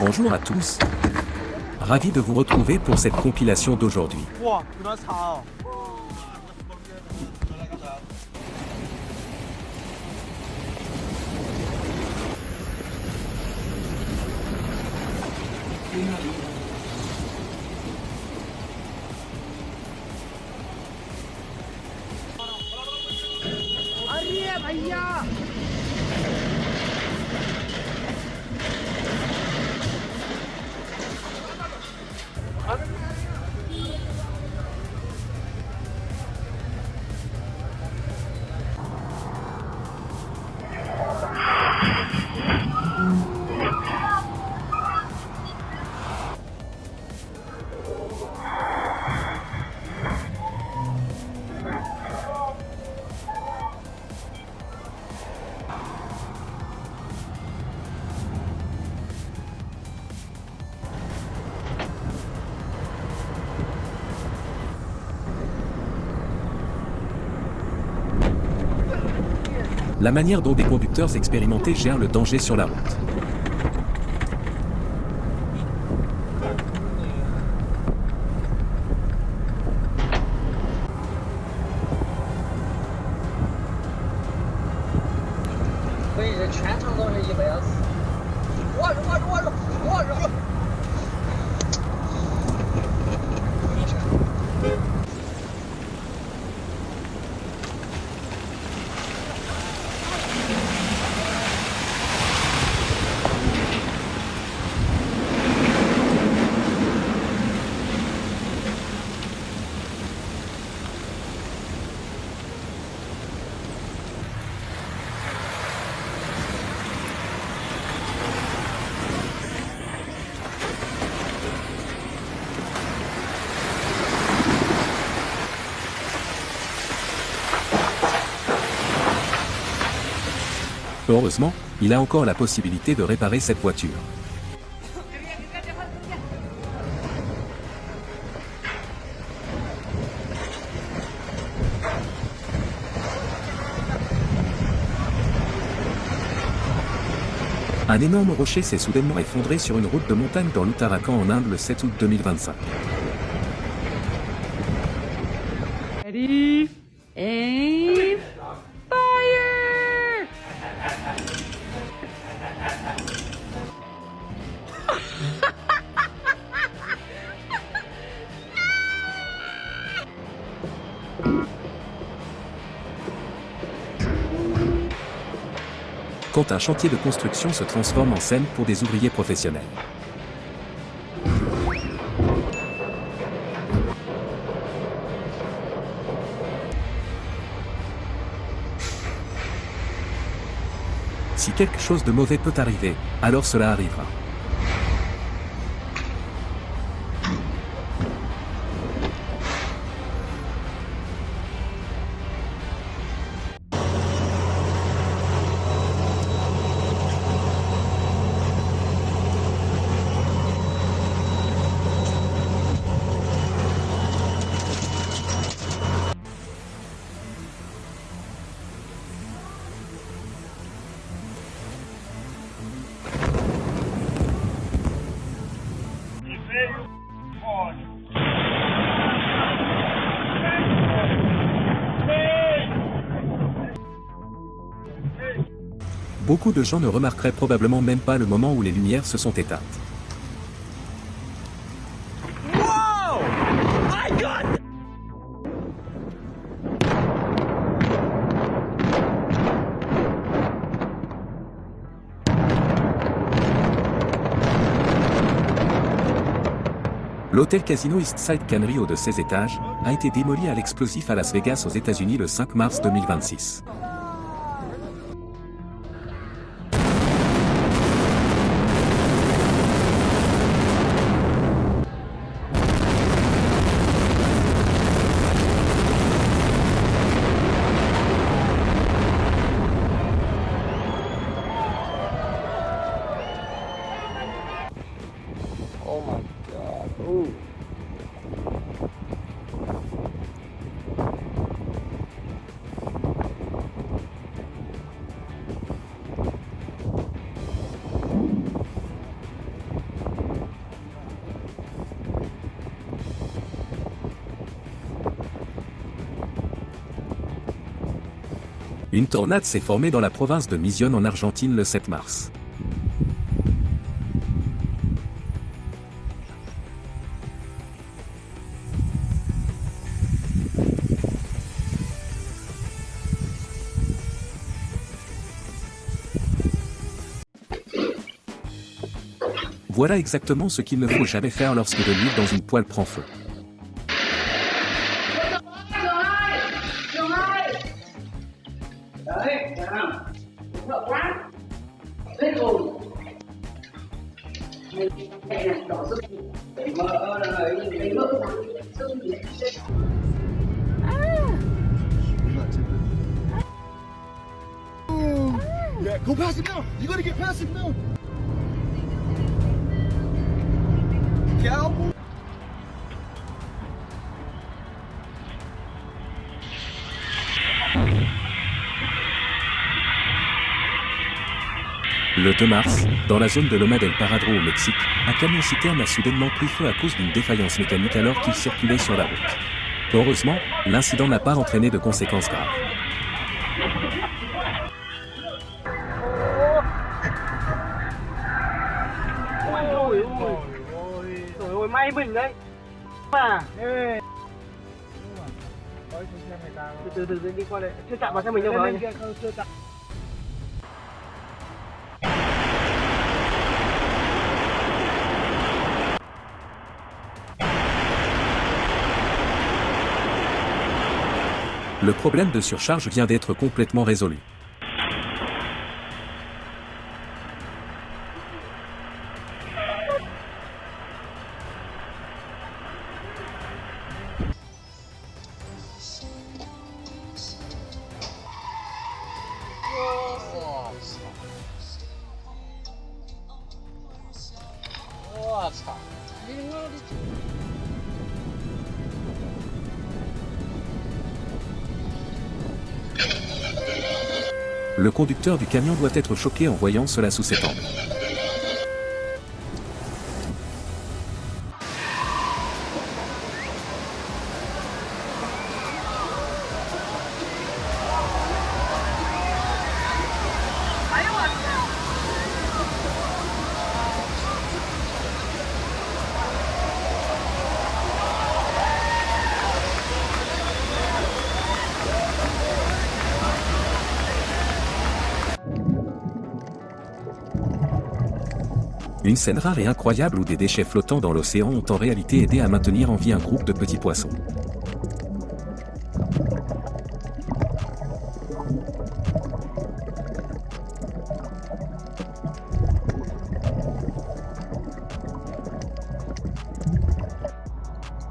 Bonjour à tous. Ravi de vous retrouver pour cette compilation d'aujourd'hui. 와, 그나 사. अरे भैया La manière dont des conducteurs expérimentés gèrent le danger sur la route. Heureusement, il a encore la possibilité de réparer cette voiture. Un énorme rocher s'est soudainement effondré sur une route de montagne dans l'Uttarakhand en Inde le 7 août 2025. Ready, aim, fire! Quand un chantier de construction se transforme en scène pour des ouvriers professionnels. Si quelque chose de mauvais peut arriver, alors cela arrivera. Beaucoup de gens ne remarqueraient probablement même pas le moment où les lumières se sont éteintes. Wow! I got L'hôtel Casino Eastside Cannes Rio de 16 étages a été démoli à l'explosif à Las Vegas aux États-Unis le 5 mars 2026. Oh my god. Ooh. Une tornade s'est formée dans la province de Misiones en Argentine le 7 mars. Voilà exactement ce qu'il ne faut jamais faire lorsque de l'huile dans une poêle prend feu. Yeah, go past him now. You gotta get past him now. Cowboy. Le 2 mars, dans la zone de Loma del Paradro au Mexique, un camion-citerne a soudainement pris feu à cause d'une défaillance mécanique alors qu'il circulait sur la route. Heureusement, l'incident n'a pas entraîné de conséquences graves. Ôi may mình đấy mà từ từ đi qua đây chưa chạm vào xe mình đâu rồi. Le problème de surcharge vient d'être complètement résolu. Le conducteur du camion doit être choqué en voyant cela sous cet angle. Une scène rare et incroyable où des déchets flottants dans l'océan ont en réalité aidé à maintenir en vie un groupe de petits poissons.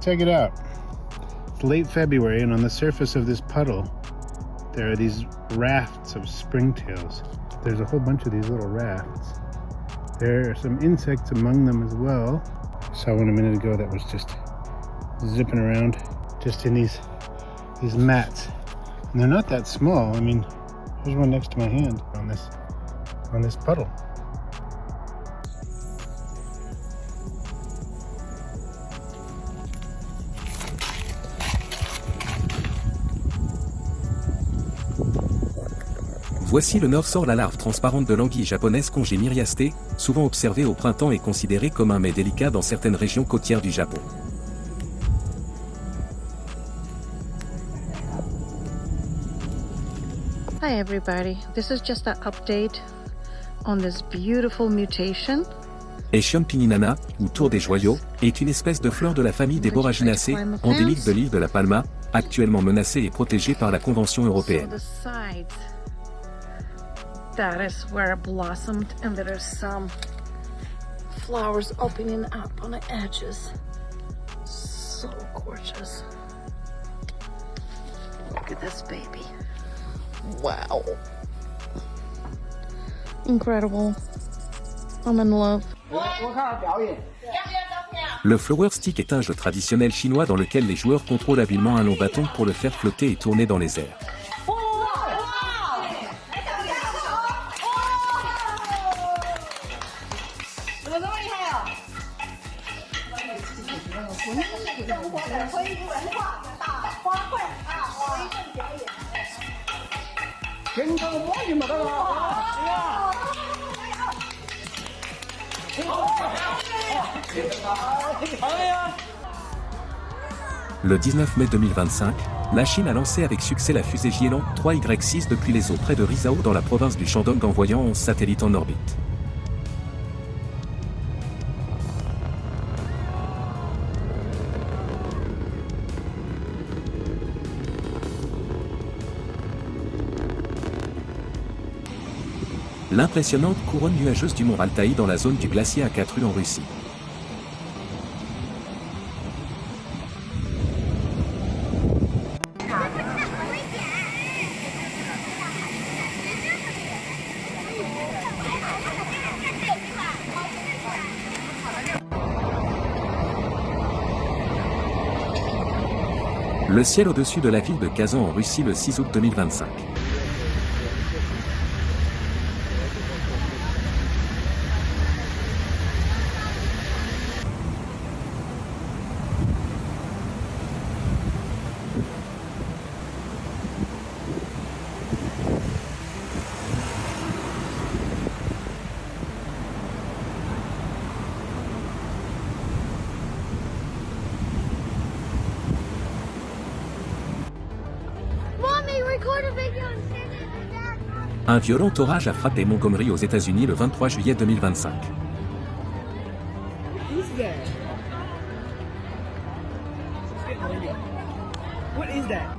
Check it out. It's late February, and on the surface of this puddle, there are these rafts of springtails. There's a whole bunch of these little rafts. There are some insects among them as well. I saw one a minute ago that was just zipping around just in these mats. And they're not that small. I mean, there's one next to my hand on this puddle. Voici le nord sort la larve transparente de l'anguille japonaise congé myriastée, souvent observée au printemps et considérée comme un mets délicat dans certaines régions côtières du Japon. Hi everybody, this is just an update on this beautiful mutation. Echium pininana, ou tour des joyaux, est une espèce de fleur de la famille des Boraginaceae, endémique de l'île de la Palma, actuellement menacée et protégée par la Convention européenne. That is where it blossomed, and there are some flowers opening up on the edges. So gorgeous. Look at this baby. Wow. Incredible. I'm in love. Le flower stick est un jeu traditionnel chinois dans lequel les joueurs contrôlent habilement un long bâton pour le faire flotter et tourner dans les airs. Le 19 mai 2025, la Chine a lancé avec succès la fusée Jielong 3Y6 depuis les eaux près de Rizhao dans la province du Shandong envoyant 11 satellites en orbite. L'impressionnante couronne nuageuse du mont Altaï dans la zone du glacier Akatru en Russie. Le ciel au-dessus de la ville de Kazan en Russie le 6 août 2025. Un violent orage a frappé Montgomery aux États-Unis le 23 juillet 2025. What is that?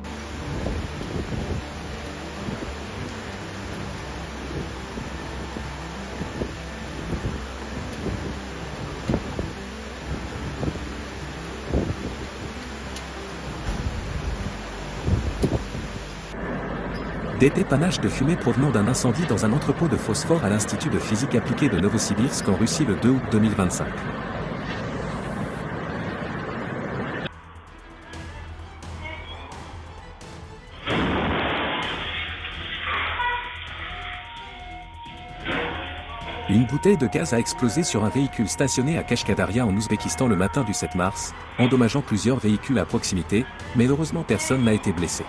Des dépanages de fumée provenant d'un incendie dans un entrepôt de phosphore à l'Institut de physique appliquée de Novosibirsk en Russie le 2 août 2025. Une bouteille de gaz a explosé sur un véhicule stationné à Kashkadaria en Ouzbékistan le matin du 7 mars, endommageant plusieurs véhicules à proximité, mais heureusement personne n'a été blessé.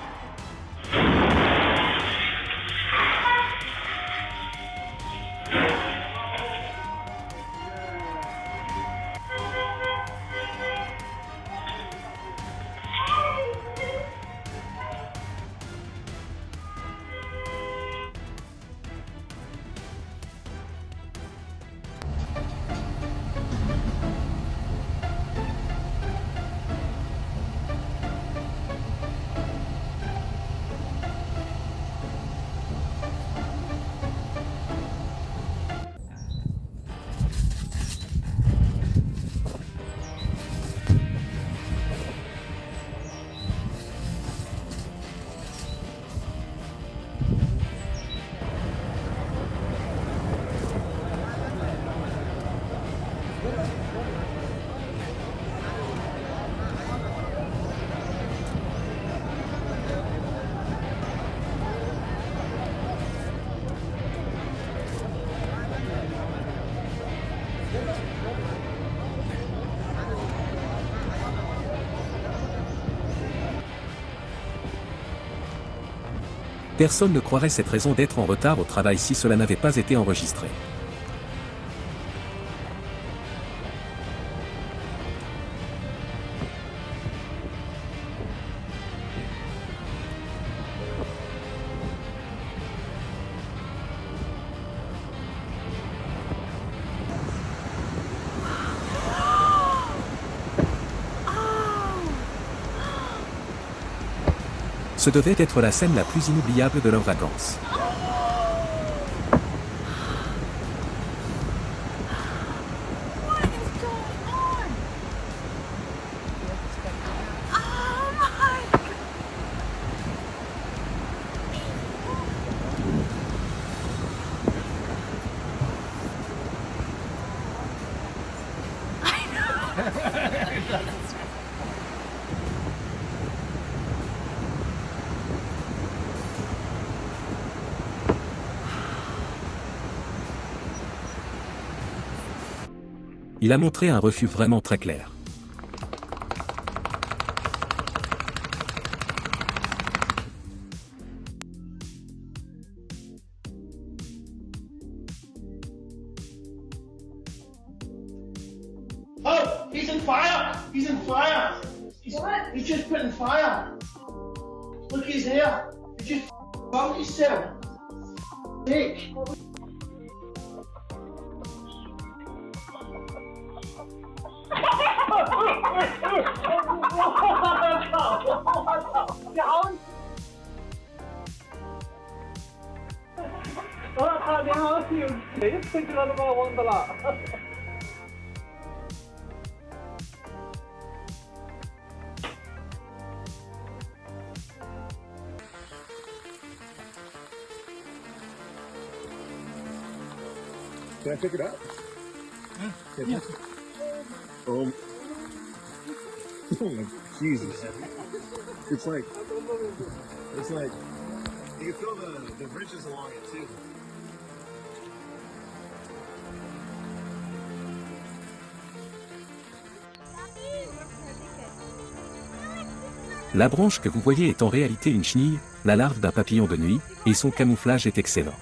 Personne ne croirait cette raison d'être en retard au travail si cela n'avait pas été enregistré. Ce devait être la scène la plus inoubliable de leurs vacances. Il a montré un refus vraiment très clair. Oh, he's in fire! He's in fire! He's just putting fire! Look, he's here! He just found himself! Nick! Can I pick it up? Yeah. Oh my Jesus. It's like you can feel the bridges along it too. La branche que vous voyez est en réalité une chenille, la larve d'un papillon de nuit, et son camouflage est excellent.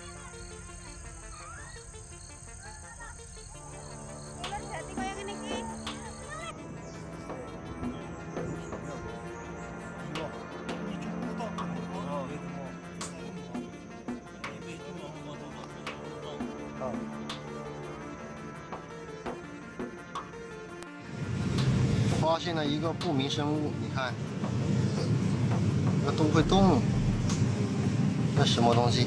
Je 发现了一个不明生物，你看，这都会动，这什么东西？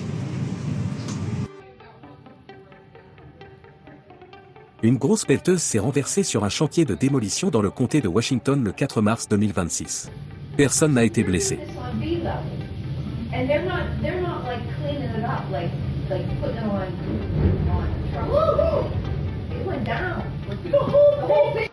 Une grosse pelleteuse s'est renversée sur un chantier de démolition dans le comté de Washington le 4 mars 2026. Personne n'a été blessé. And they're not like cleaning it up, like putting it on truck. It went down. The whole thing.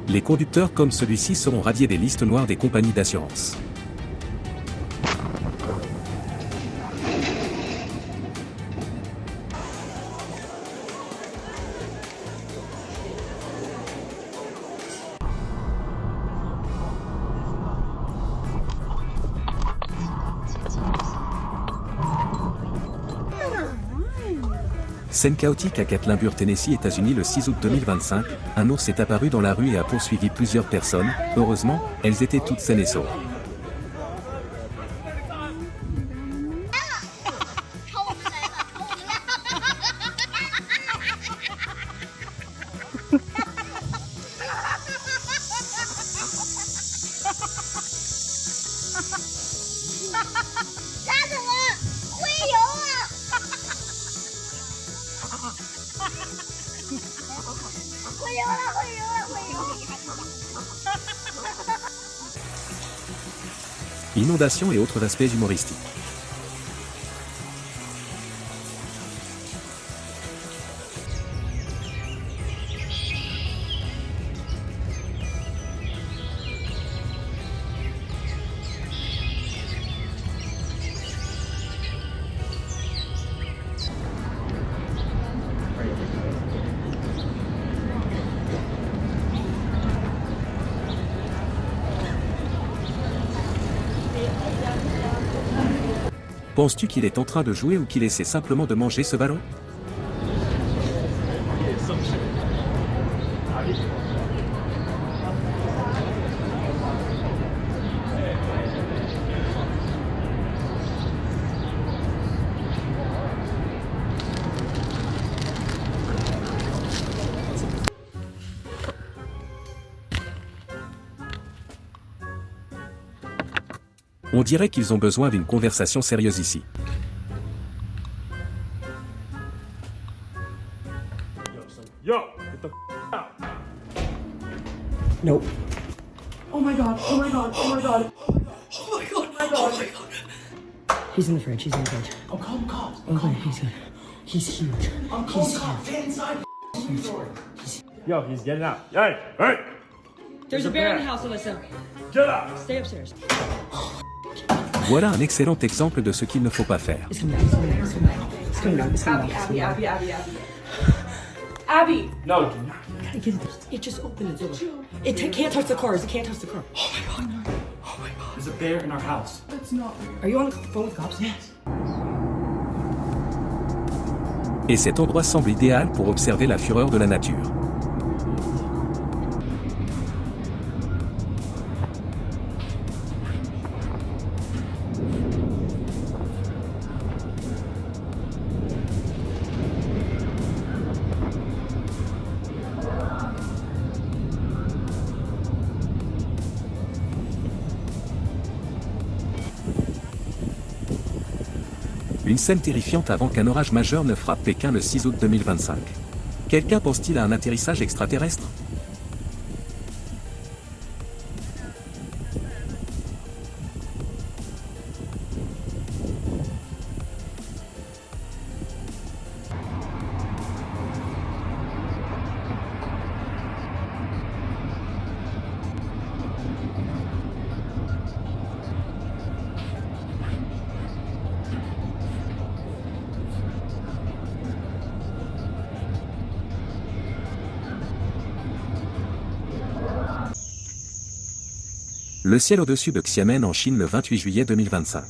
Les conducteurs comme celui-ci seront radiés des listes noires des compagnies d'assurance. Scène chaotique à Gatlinburg, Tennessee, États-Unis le 6 août 2025, un ours est apparu dans la rue et a poursuivi plusieurs personnes. Heureusement, elles étaient toutes saines et sauves. Inondations et autres aspects humoristiques. Penses-tu qu'il est en train de jouer ou qu'il essaie simplement de manger ce ballon? On dirait qu'ils ont besoin d'une conversation sérieuse ici. Nope. Oh my god, oh my god, oh my god. Oh my god. Oh my god. He's in the fridge. He's in the fridge. I'm calling cops. Okay, he's good. He's huge. I'm calling cops. Get inside. Yo, he's getting out. Hey, hey! There's a bear in the house, Alyssa. Get out! Stay upstairs. Voilà un excellent exemple de ce qu'il ne faut pas faire. It's coming down. It's coming down. It's coming down. It's coming down. It's coming down. It's coming down. Abby. No, do not. Gotta get it. It just opened the door. It can't touch the cars. It can't touch the car. Oh my god. Oh my god. There's a bear in our house. Are you on the phone with cops? Yes. Et cet endroit semble idéal pour observer la fureur de la nature. Une scène terrifiante avant qu'un orage majeur ne frappe Pékin le 6 août 2025. Quelqu'un pense-t-il à un atterrissage extraterrestre ? Le ciel au-dessus de Xiamen en Chine le 28 juillet 2025.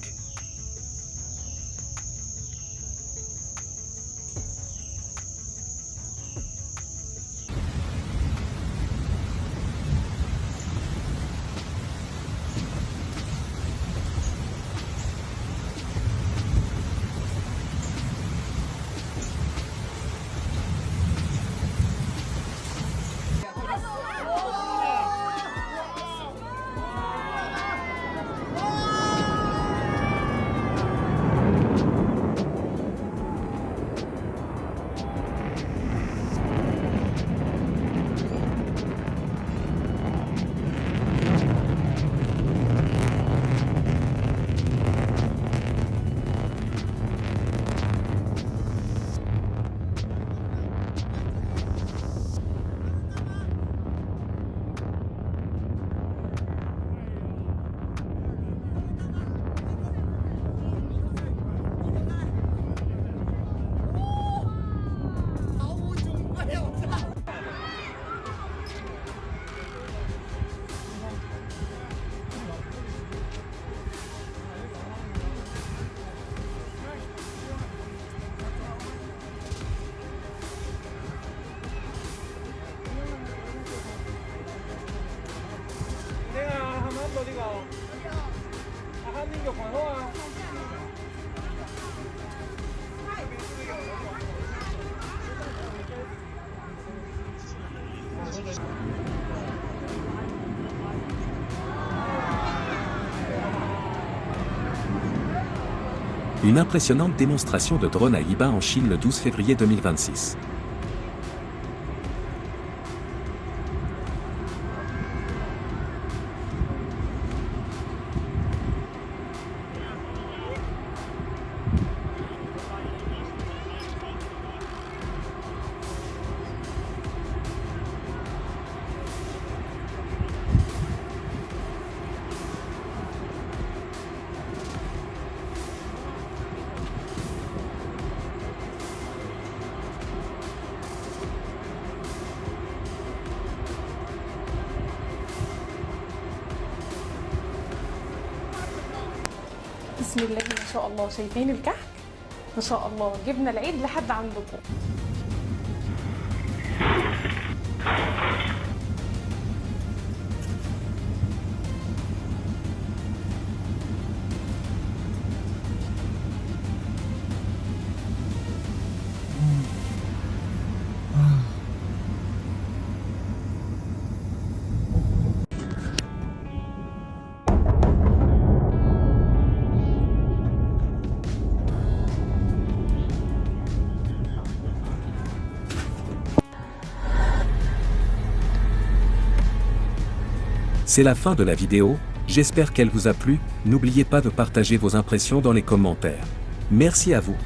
Une impressionnante démonstration de drone à Yiba en Chine le 12 février 2026. بسم الله ما شاء الله. شايفين الكحك ما شاء الله. جبنا العيد لحد عندكم. C'est la fin de la vidéo, j'espère qu'elle vous a plu, n'oubliez pas de partager vos impressions dans les commentaires. Merci à vous.